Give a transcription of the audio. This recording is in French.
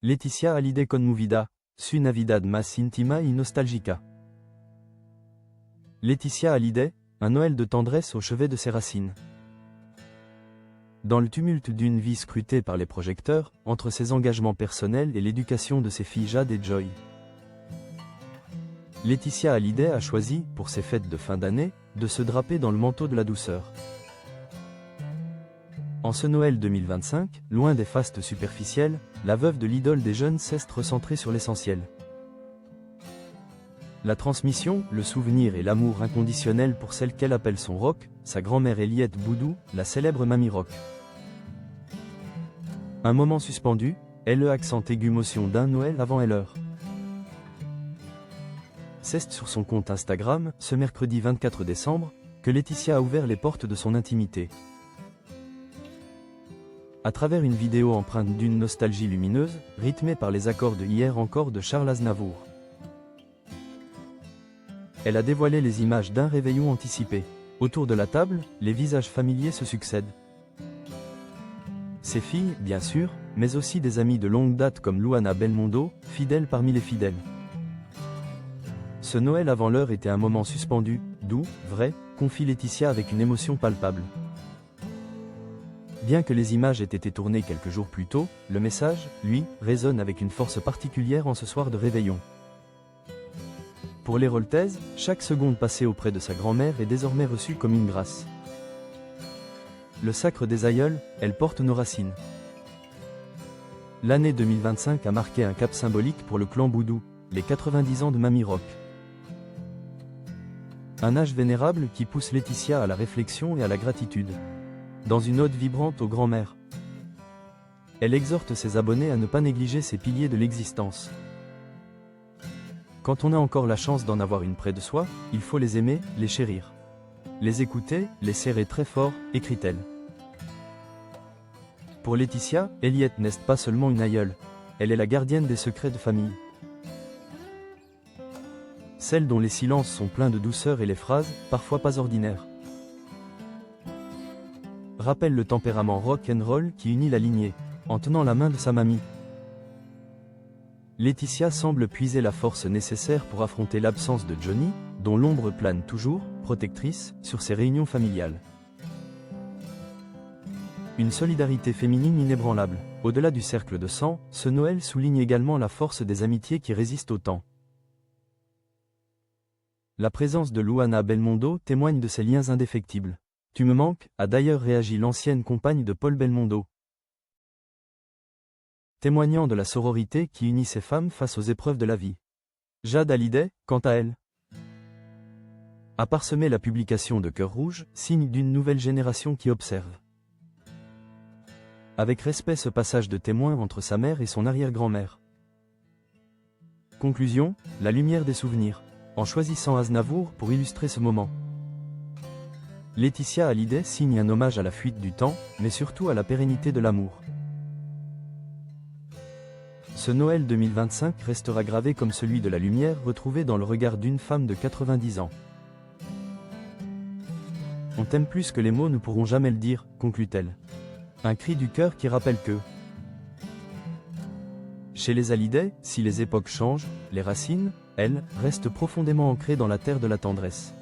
Laetitia Hallyday con movida, su Navidad más íntima y nostálgica. Laetitia Hallyday, un Noël de tendresse au chevet de ses racines. Dans le tumulte d'une vie scrutée par les projecteurs, entre ses engagements personnels et l'éducation de ses filles Jade et Joy, Laetitia Hallyday a choisi, pour ses fêtes de fin d'année, de se draper dans le manteau de la douceur. En ce Noël 2025, loin des fastes superficiels, la veuve de l'idole des jeunes s'est recentrée sur l'essentiel. La transmission, le souvenir et l'amour inconditionnel pour celle qu'elle appelle son rock, sa grand-mère Eliette Boudou, la célèbre Mamie Rock. Un moment suspendu, est le accent aigu motion d'un Noël avant et l'heure. C'est sur son compte Instagram, ce mercredi 24 décembre, que Laetitia a ouvert les portes de son intimité. À travers une vidéo empreinte d'une nostalgie lumineuse, rythmée par les accords de Hier encore de Charles Aznavour, elle a dévoilé les images d'un réveillon anticipé. Autour de la table, les visages familiers se succèdent. Ses filles, bien sûr, mais aussi des amis de longue date comme Luana Belmondo, fidèle parmi les fidèles. Ce Noël avant l'heure était un moment suspendu, doux, vrai, confie Laetitia avec une émotion palpable. Bien que les images aient été tournées quelques jours plus tôt, le message, lui, résonne avec une force particulière en ce soir de réveillon. Pour l'Héroltaise, chaque seconde passée auprès de sa grand-mère est désormais reçue comme une grâce. Le sacre des aïeuls, elle porte nos racines. L'année 2025 a marqué un cap symbolique pour le clan Boudou, les 90 ans de Mamie Rock. Un âge vénérable qui pousse Laetitia à la réflexion et à la gratitude. Dans une ode vibrante aux grands-mères, elle exhorte ses abonnés à ne pas négliger ces piliers de l'existence. Quand on a encore la chance d'en avoir une près de soi, il faut les aimer, les chérir. Les écouter, les serrer très fort, écrit-elle. Pour Laetitia, Eliette n'est pas seulement une aïeule, elle est la gardienne des secrets de famille. Celle dont les silences sont pleins de douceur et les phrases, parfois pas ordinaires, rappellent le tempérament rock and roll qui unit la lignée, en tenant la main de sa mamie. Laetitia semble puiser la force nécessaire pour affronter l'absence de Johnny, dont l'ombre plane toujours, protectrice, sur ses réunions familiales. Une solidarité féminine inébranlable. Au-delà du cercle de sang, ce Noël souligne également la force des amitiés qui résistent au temps. La présence de Luana Belmondo témoigne de ces liens indéfectibles. « Tu me manques » a d'ailleurs réagi l'ancienne compagne de Paul Belmondo, témoignant de la sororité qui unit ces femmes face aux épreuves de la vie. Jade Hallyday, quant à elle, a parsemé la publication de Cœur Rouge, signe d'une nouvelle génération qui observe avec respect ce passage de témoin entre sa mère et son arrière-grand-mère. Conclusion, la lumière des souvenirs, en choisissant Aznavour pour illustrer ce moment. Laetitia Hallyday signe un hommage à la fuite du temps, mais surtout à la pérennité de l'amour. Ce Noël 2025 restera gravé comme celui de la lumière retrouvée dans le regard d'une femme de 90 ans. On t'aime plus que les mots ne pourront jamais le dire, conclut-elle. Un cri du cœur qui rappelle que, chez les Hallyday, si les époques changent, les racines, elles, restent profondément ancrées dans la terre de la tendresse.